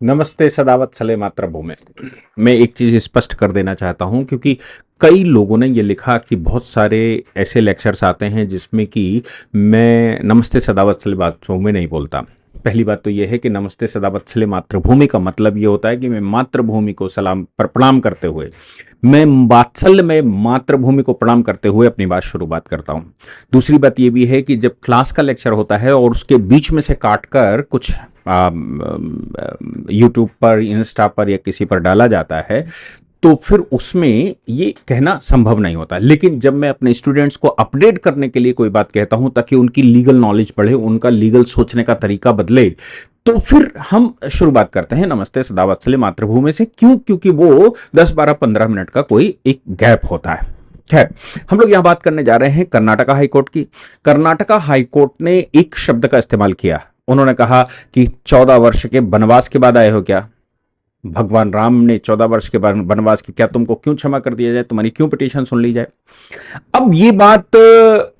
नमस्ते सदावत सले मातृभूमि। मैं एक चीज स्पष्ट कर देना चाहता हूं क्योंकि कई लोगों ने ये लिखा कि बहुत सारे ऐसे लेक्चर्स आते हैं जिसमें कि मैं नमस्ते सदावत सले मातृभूमि नहीं बोलता। पहली बात तो यह है कि नमस्ते सदावत सले मातृभूमि का मतलब ये होता है कि मैं मातृभूमि को सलाम पर प्रणाम करते हुए, मैं वात्सल्य में मातृभूमि को प्रणाम करते हुए अपनी बात शुरुआत करता हूं। दूसरी बात यह भी है कि जब क्लास का लेक्चर होता है और उसके बीच में से काटकर कुछ यूट्यूब पर, इंस्टा पर या किसी पर डाला जाता है तो फिर उसमें ये कहना संभव नहीं होता। लेकिन जब मैं अपने स्टूडेंट्स को अपडेट करने के लिए कोई बात कहता हूं ताकि उनकी लीगल नॉलेज बढ़े, उनका लीगल सोचने का तरीका बदले, तो फिर हम शुरुआत करते हैं नमस्ते सदावत सले मातृभूमि से। क्यों? क्योंकि वो 10, 12, 15 मिनट का कोई एक गैप होता है। खैर, हम लोग यहां बात करने जा रहे हैं कर्नाटका हाईकोर्ट की। कर्नाटका हाईकोर्ट ने एक शब्द का इस्तेमाल किया। उन्होंने कहा कि 14 वर्ष के वनवास के बाद आए हो क्या? भगवान राम ने 14 वर्ष के वनवास की क्या तुमको क्यों क्षमा कर दिया जाए, तुम्हारी क्यों पिटीशन सुन ली जाए? अब ये बात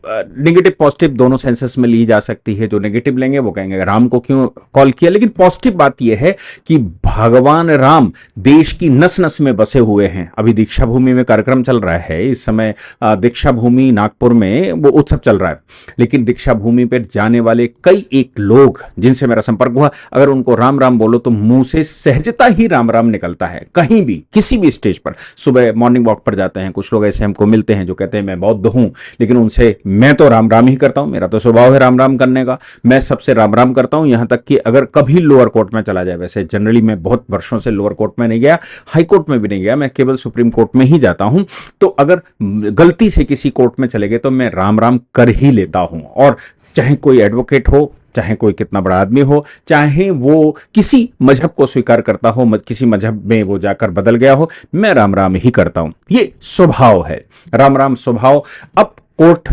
नेगेटिव पॉजिटिव दोनों सेंसेस में ली जा सकती है। जो नेगेटिव लेंगे वो कहेंगे राम को क्यों कॉल किया, लेकिन पॉजिटिव बात यह है कि भगवान राम देश की नस नस में बसे हुए हैं। अभी दीक्षा भूमि में कार्यक्रम चल रहा है इस समय, दीक्षा भूमि नागपुर में वो उत्सव चल रहा है। लेकिन दीक्षा भूमि पर जाने वाले कई एक लोग जिनसे मेरा संपर्क हुआ, अगर उनको राम राम बोलो तो मुंह से सहजता ही राम राम निकलता है। कहीं भी किसी भी स्टेज पर, सुबह मॉर्निंग वॉक पर जाते हैं, कुछ लोग ऐसे हमको मिलते हैं जो कहते हैं मैं बौद्ध हूं, लेकिन उनसे मैं तो राम राम ही करता हूं, मेरा तो स्वभाव है राम राम करने का, मैं सबसे राम राम करता हूं। यहां तक कि अगर कभी लोअर कोर्ट में चला जाए, वैसे जनरली मैं बहुत वर्षों से लोअर कोर्ट में नहीं गया, हाई कोर्ट में भी नहीं गया, मैं केवल सुप्रीम कोर्ट में ही जाता हूं, तो अगर गलती से किसी कोर्ट में चले गए तो मैं राम राम कर ही लेता हूं। और चाहे कोई एडवोकेट हो, चाहे कोई कितना बड़ा आदमी हो, चाहे वो किसी मजहब को स्वीकार करता हो, किसी मजहब में वो जाकर बदल गया हो, मैं राम राम ही करता हूं। ये स्वभाव है, राम राम स्वभाव। अब कोर्ट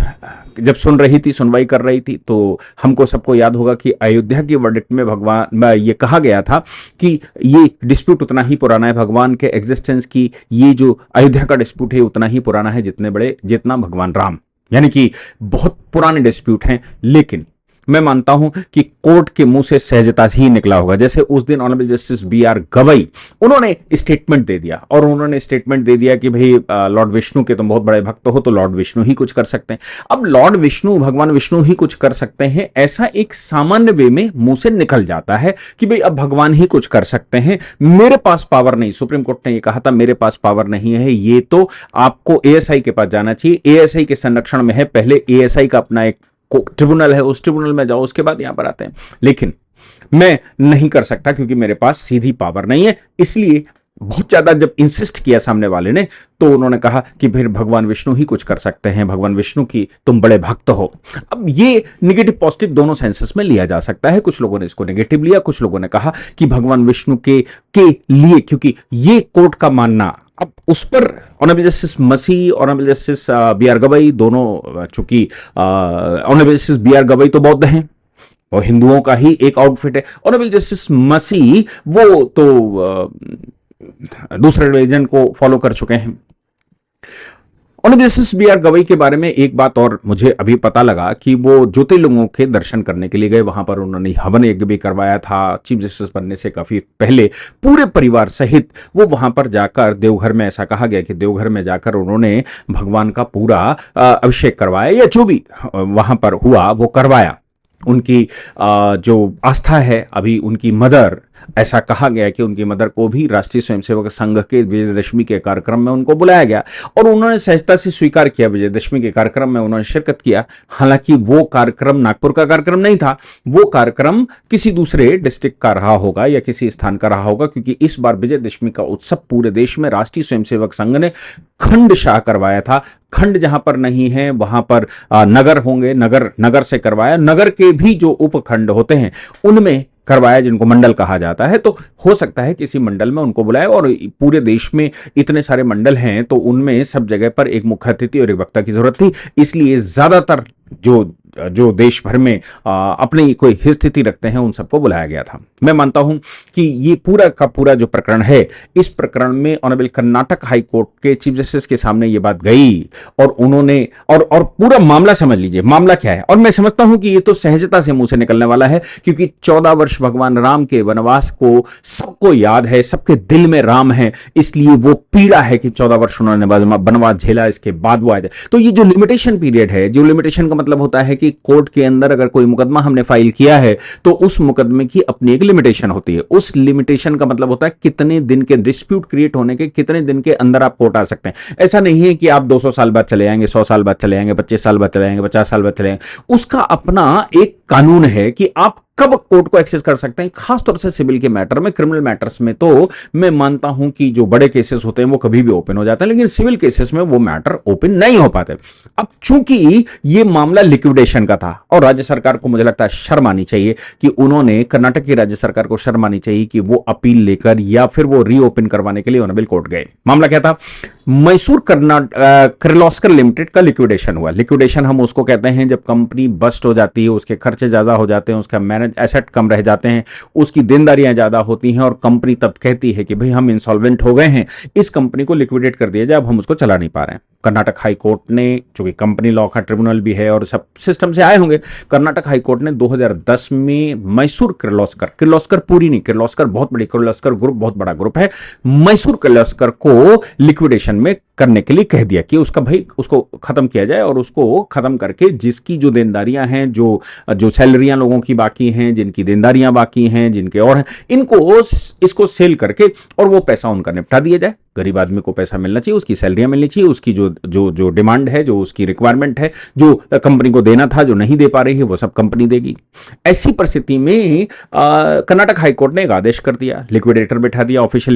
जब सुन रही थी, सुनवाई कर रही थी, तो हमको सबको याद होगा कि अयोध्या की वर्डिक्ट में भगवान ये कहा गया था कि ये डिस्प्यूट उतना ही पुराना है, भगवान के एग्जिस्टेंस की ये जो अयोध्या का डिस्प्यूट है उतना ही पुराना है जितना भगवान राम, यानी कि बहुत पुराने डिस्प्यूट हैं। लेकिन मैं मानता हूं कि कोर्ट के मुंह से सहजता ही निकला होगा। जैसे उस दिन ऑनरेबल जस्टिस BR गवई, उन्होंने स्टेटमेंट दे दिया, और उन्होंने स्टेटमेंट दे दिया कि भाई लॉर्ड विष्णु के तुम बहुत बड़े भक्त हो, तो लॉर्ड विष्णु ही कुछ कर सकते हैं। अब लॉर्ड विष्णु, भगवान विष्णु ही कुछ कर सकते हैं, ऐसा एक सामान्य वे में मुंह से निकल जाता है कि भाई अब भगवान ही कुछ कर सकते हैं, मेरे पास पावर नहीं। सुप्रीम कोर्ट ने यह कहा था मेरे पास पावर नहीं है, ये तो आपको ASI के पास जाना चाहिए, ASI के संरक्षण में है। पहले ASI का अपना एक ट्रिब्यूनल है, उस ट्रिब्यूनल में जाओ, उसके बाद यहां पर आते हैं। लेकिन मैं नहीं कर सकता क्योंकि मेरे पास सीधी पावर नहीं है। इसलिए बहुत ज्यादा जब इंसिस्ट किया सामने वाले ने, तो उन्होंने कहा कि फिर भगवान विष्णु ही कुछ कर सकते हैं, भगवान विष्णु की तुम बड़े भक्त हो। अब ये नेगेटिव पॉजिटिव दोनों सेंसेस में लिया जा सकता है। कुछ लोगों ने इसको नेगेटिव लिया, कुछ लोगों ने कहा कि भगवान विष्णु के लिए, क्योंकि ये कोर्ट का मानना, अब उस पर ऑनरेबल जस्टिस मसी, ऑनरेबल जस्टिस BR गवई दोनों, चूंकि ऑनरेबल जस्टिस BR गवई तो बौद्ध हैं और हिंदुओं का ही एक आउटफिट है, ऑनरेबल जस्टिस मसी वो तो दूसरे रिलीजन को फॉलो कर चुके हैं। ऑनरेबल जस्टिस BR गवई के बारे में एक बात और मुझे अभी पता लगा कि वो ज्योतिर्लिंगों के दर्शन करने के लिए गए, वहां पर उन्होंने हवन यज्ञ भी करवाया था। चीफ जस्टिस बनने से काफी पहले पूरे परिवार सहित वो वहां पर जाकर, देवघर में ऐसा कहा गया कि देवघर में जाकर उन्होंने भगवान का पूरा अभिषेक करवाया, या जो भी वहां पर हुआ वो करवाया। उनकी जो आस्था है, अभी उनकी मदर, ऐसा कहा गया कि उनकी मदर को भी राष्ट्रीय स्वयंसेवक संघ के विजयदशमी के कार्यक्रम में उनको बुलाया गया और उन्होंने सहजता से स्वीकार किया। विजयदशमी के कार्यक्रम में उन्होंने शिरकत किया। हालांकि वो कार्यक्रम नागपुर का कार्यक्रम नहीं था, वो कार्यक्रम किसी दूसरे डिस्ट्रिक्ट का रहा होगा या किसी स्थान का रहा होगा, क्योंकि इस बार विजयदशमी का उत्सव पूरे देश में राष्ट्रीय स्वयंसेवक संघ ने खंडशाह करवाया था। खंड जहां पर नहीं है वहां पर नगर होंगे, नगर से करवाया। नगर के भी जो उपखंड होते हैं उनमें करवाया, जिनको मंडल कहा जाता है। तो हो सकता है किसी मंडल में उनको बुलाया, और पूरे देश में इतने सारे मंडल हैं तो उनमें सब जगह पर एक मुख्य अतिथि और एक वक्ता की जरूरत थी। इसलिए ज्यादातर जो जो देश भर में अपनी कोई स्थिति रखते हैं उन सबको बुलाया गया था। मैं मानता हूं कि ये पूरा का पूरा जो प्रकरण है, इस प्रकरण में ऑनरेबल कर्नाटक हाई कोर्ट के चीफ जस्टिस के सामने ये बात गई और उन्होंने और पूरा मामला समझ लीजिए मामला क्या है। और मैं समझता हूं कि ये तो सहजता से मुंह से निकलने वाला है, क्योंकि 14 वर्ष भगवान राम के वनवास को सबको याद है, सबके दिल में राम है, इसलिए वो पीड़ा है कि 14 वर्ष उन्होंने वनवास झेला, इसके बाद वो आ जाए। तो ये जो लिमिटेशन पीरियड है, जो लिमिटेशन का मतलब होता है कि कोर्ट के अंदर अगर कोई मुकदमा हमने फाइल किया है तो उस मुकदमे की अपनी एक लिमिटेशन होती है। उस लिमिटेशन का मतलब होता है कितने दिन के डिस्प्यूट क्रिएट होने के कितने दिन के अंदर आप कोर्ट आ सकते हैं। ऐसा नहीं है कि आप 200 साल बाद चले आएंगे, 100 साल बाद चले आएंगे, 25 साल बाद चले आएंगे, 50 साल बाद चले आएंगे। उसका अपना एक कानून है कि आप कब कोर्ट को एक्सेस कर सकते हैं। खासतौर से सिविल के मैटर में, क्रिमिनल मैटर्स में तो मैं मानता हूं कि जो बड़े केसेस होते हैं वो कभी भी ओपन हो जाते हैं, लेकिन सिविल केसेस में वो मैटर ओपन नहीं हो पाते। अब चूंकि ये मामला लिक्विडेशन का था और राज्य सरकार को मुझे लगता है शर्म आनी चाहिए कि उन्होंने, कर्नाटक की राज्य सरकार को शर्म आनी चाहिए कि वो अपील लेकर या फिर वो रीओपन करवाने के लिए ऑनरेबल कोर्ट गए। मामला क्या था? मैसूर किर्लोस्कर लिमिटेड का लिक्विडेशन हुआ। लिक्विडेशन हम उसको कहते हैं जब कंपनी बस्ट हो जाती है, उसके खर्चे ज्यादा हो जाते हैं, उसका मैनेज एसेट कम रह जाते हैं, उसकी देनदारियां ज्यादा होती हैं और कंपनी तब कहती है कि भाई हम इंसॉल्वेंट हो गए हैं, इस कंपनी को लिक्विडेट कर दिया जाए, अब हम उसको चला नहीं पा रहे हैं। कर्नाटक हाई कोर्ट ने, जो कि कंपनी लॉ का ट्रिब्यूनल भी है और सब सिस्टम से आए होंगे, कर्नाटक हाई कोर्ट ने 2010 में मैसूर किर्लोस्कर पूरी नहीं, किर्लोस्कर बहुत बड़ी, किर्लोस्कर ग्रुप बहुत बड़ा ग्रुप है, मैसूर किर्लोस्कर को लिक्विडेशन में करने के लिए कह दिया कि उसका भाई उसको खत्म किया जाए और उसको खत्म करके जिसकी जो देनदारियां हैं, जो सैलरियां लोगों की बाकी हैं, जिनकी देनदारियां बाकी हैं, जिनके और इनको इसको सेल करके और वो पैसा उनका निपटा दिया जाए। गरीब आदमी को पैसा मिलना चाहिए, उसकी सैलरियां मिलनी चाहिए, उसकी जो डिमांड है, जो उसकी रिक्वायरमेंट है, जो कंपनी को देना था, जो नहीं दे पा रही है, वो सब कंपनी देगी। ऐसी परिस्थिति में कर्नाटक हाईकोर्ट ने एक आदेश कर दिया, लिक्विडेटर बैठा दिया, ऑफिशियल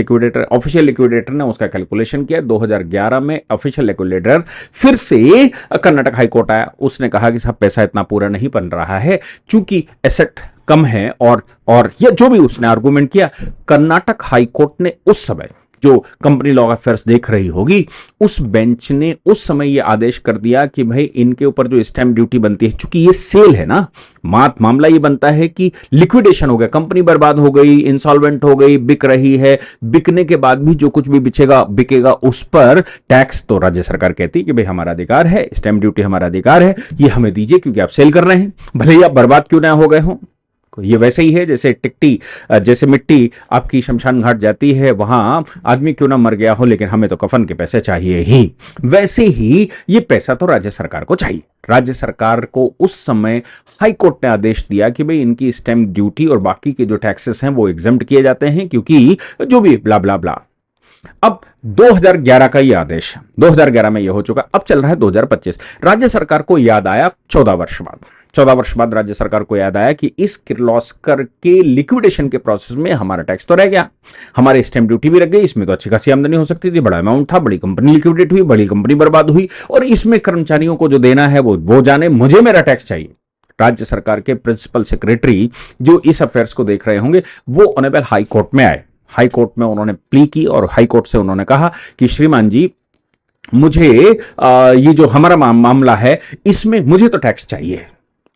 लिक्विडेटर ने उसका कैलकुलेशन किया। 2011 में ऑफिशियल लिक्विडेटर फिर से कर्नाटक हाईकोर्ट आया, उसने कहा कि साहब पैसा इतना पूरा नहीं बन रहा है, चूंकि एसेट कम है और ये जो भी उसने आर्गुमेंट किया, कर्नाटक हाईकोर्ट ने उस समय, जो कंपनी लॉ अफेयर्स देख रही होगी, उस बेंच ने उस समय यह आदेश कर दिया कि भाई इनके ऊपर जो स्टैंप ड्यूटी बनती है, चूंकि ये सेल है ना, मामला ये बनता है कि लिक्विडेशन हो गया, कंपनी बर्बाद हो गई, इंसॉल्वेंट हो गई, बिक रही है, बिकने के बाद भी जो कुछ भी बिकेगा उस पर टैक्स तो राज्य सरकार कहती है कि भाई हमारा अधिकार है, स्टैंप ड्यूटी हमारा अधिकार है, ये हमें दीजिए क्योंकि आप सेल कर रहे हैं, भले ही आप बर्बाद क्यों ना हो गए हो। ये वैसे ही है जैसे जैसे मिट्टी आपकी शमशान घाट जाती है, वहां आदमी क्यों ना मर गया हो, लेकिन हमें तो कफन के पैसे चाहिए ही। वैसे ही ये पैसा तो राज्य सरकार को चाहिए। राज्य सरकार को उस समय हाई कोर्ट ने आदेश दिया कि भाई इनकी स्टैंप ड्यूटी और बाकी के जो टैक्सेस हैं वो एग्जम्प्ट किए जाते हैं, क्योंकि जो भी ब्ला ब्ला ब्ला। अब 2011 का ये आदेश, 2011 में ये हो चुका, अब चल रहा है 2025। राज्य सरकार को याद आया 14 वर्ष बाद राज्य सरकार को याद आया कि इस किर्लोस्कर के लिक्विडेशन के प्रोसेस में हमारा टैक्स तो रह गया, हमारे स्टैंप ड्यूटी भी रह गई, इसमें तो अच्छी खासी आमदनी हो सकती थी, बड़ा अमाउंट था, बड़ी कंपनी लिक्विडेट हुई, बड़ी कंपनी बर्बाद हुई, और इसमें कर्मचारियों को जो देना है वो जाने, मुझे मेरा टैक्स चाहिए। राज्य सरकार के प्रिंसिपल सेक्रेटरी जो इस अफेयर्स को देख रहे होंगे, वो ऑनरेबल हाई कोर्ट में आए। हाई कोर्ट में उन्होंने प्ली की और हाई कोर्ट से उन्होंने कहा कि श्रीमान जी, मुझे ये जो हमारा मामला है इसमें मुझे तो टैक्स चाहिए,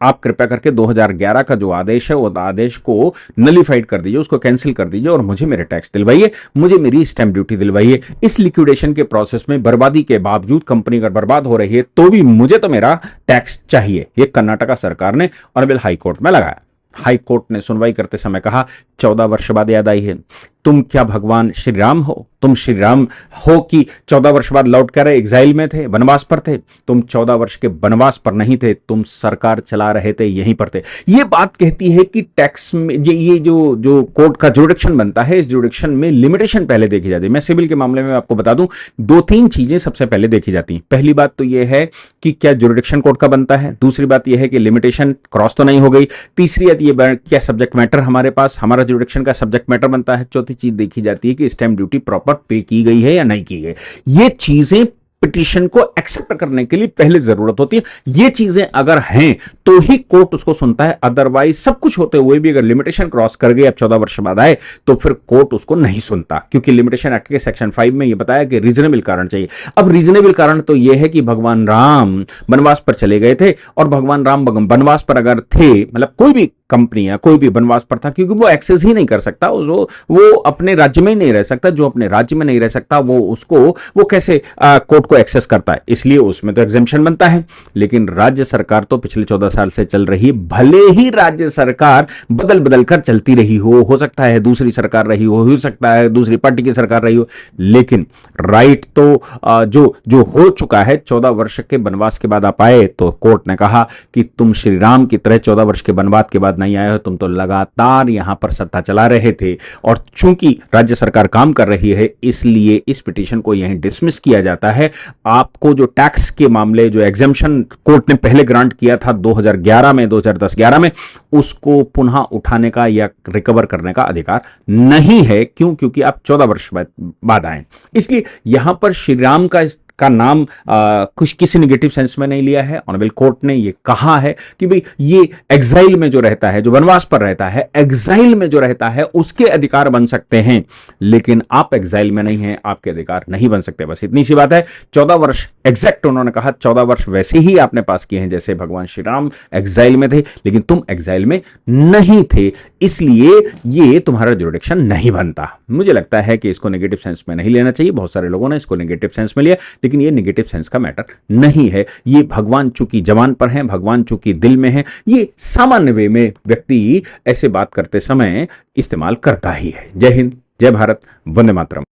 आप कृपया करके 2011 का जो आदेश है वो आदेश को नलिफाइड कर दीजिए, उसको कैंसिल कर दीजिए और मुझे मेरे टैक्स दिलवाइए, मुझे मेरी स्टैंप ड्यूटी दिलवाइए। इस लिक्विडेशन के प्रोसेस में बर्बादी के बावजूद कंपनी अगर बर्बाद हो रही है तो भी मुझे तो मेरा टैक्स चाहिए। ये कर्नाटका सरकार ने ऑनरेबल हाई कोर्ट में लगाया। हाई कोर्ट ने सुनवाई करते समय कहा, 14 वर्ष बाद याद आई है, तुम क्या भगवान श्री राम हो? तुम श्री राम हो कि 14 वर्ष बाद लौट कर एग्जाइल में थे, वनवास पर थे? तुम 14 वर्ष के वनवास पर नहीं थे, तुम सरकार चला रहे थे, यहीं पर थे। ये बात कहती है कि टैक्स में ये जो कोर्ट का जुडिक्शन बनता है, इस जुडिक्शन में लिमिटेशन पहले देखी जाती है। मैं सिविल के मामले में आपको बता दूं, 2-3 चीजें सबसे पहले देखी जाती हैं। पहली बात तो यह है कि क्या जुडिक्शन कोर्ट का बनता है, दूसरी बात यह है कि लिमिटेशन क्रॉस तो नहीं हो गई, तीसरी बात ये क्या सब्जेक्ट मैटर हमारे पास, हमारा जुडिक्शन का सब्जेक्ट मैटर बनता है, चौथी चीज देखी जाती है कि स्टैंप ड्यूटी प्रॉपर पे की गई है या नहीं की गई। ये चीजें पिटीशन को एक्सेप्ट करने के लिए पहले जरूरत होती है। ये चीजें अगर हैं तो ही कोर्ट उसको सुनता है, अदरवाइज सब कुछ होते हुए भी अगर लिमिटेशन क्रॉस कर गई, अब 14 वर्ष बाद आए, तो फिर कोर्ट उसको नहीं सुनता, क्योंकि लिमिटेशन एक्ट के सेक्शन 5 में ये बताया कि रीजनेबल कारण चाहिए। अब रीजनेबल कारण तो यह है कि भगवान राम वनवास पर चले गए थे, और भगवान राम वनवास पर अगर थे, मतलब कोई भी कंपनी या कोई भी वनवास पर था, क्योंकि वो एक्सेस ही नहीं कर सकता, वो अपने राज्य में ही नहीं रह सकता, जो अपने राज्य में नहीं रह सकता वो कैसे कोर्ट को एक्सेस करता है, इसलिए उसमें तो एग्जेम्पशन बनता है। लेकिन राज्य सरकार तो पिछले 14 साल से चल रही, भले ही राज्य सरकार बदल बदल कर चलती रही हो सकता है दूसरी सरकार रही हो सकता है दूसरी पार्टी की सरकार रही हो, लेकिन राइट तो जो हो चुका है, 14 वर्ष के वनवास के बाद आप आए तो कोर्ट ने कहा कि तुम श्री राम की तरह 14 वर्ष के वनवास के बाद नहीं आए हो, तुम तो लगातार यहां पर सत्ता चला रहे थे, और चूंकि राज्य सरकार काम कर रही है इसलिए इस पिटीशन को यहीं डिसमिस किया जाता है। आपको जो टैक्स के मामले, जो एग्जेम्पशन कोर्ट ने पहले ग्रांट किया था 2010-11 में, उसको पुनः उठाने का या रिकवर करने का अधिकार नहीं है। क्यों? क्योंकि आप 14 वर्ष बाद आए, इसलिए यहां पर श्री राम का नाम कुछ किसी निगेटिव सेंस में नहीं लिया है। ऑनरेबल कोर्ट ने ये कहा है कि भाई ये एग्जाइल में जो रहता है, जो वनवास पर रहता है, एग्जाइल में जो रहता है, उसके अधिकार बन सकते हैं, लेकिन आप एग्जाइल में नहीं हैं, आपके अधिकार नहीं बन सकते। बस इतनी सी बात है। 14 वर्ष एग्जैक्ट उन्होंने कहा, 14 वर्ष वैसे ही आपने पास किए हैं जैसे भगवान श्री राम एग्जाइल में थे, लेकिन तुम एग्जाइल में नहीं थे, इसलिए ये तुम्हारा जुरिडिक्शन नहीं बनता। मुझे लगता है कि इसको नेगेटिव सेंस में नहीं लेना चाहिए। बहुत सारे लोगों ने इसको नेगेटिव सेंस में लिया, लेकिन ये नेगेटिव सेंस का मैटर नहीं है। ये भगवान चूंकि जवान पर हैं, भगवान चूंकि दिल में हैं, ये सामान्य वे में व्यक्ति ऐसे बात करते समय इस्तेमाल करता ही है। जय हिंद, जय भारत, वंदे मातरम।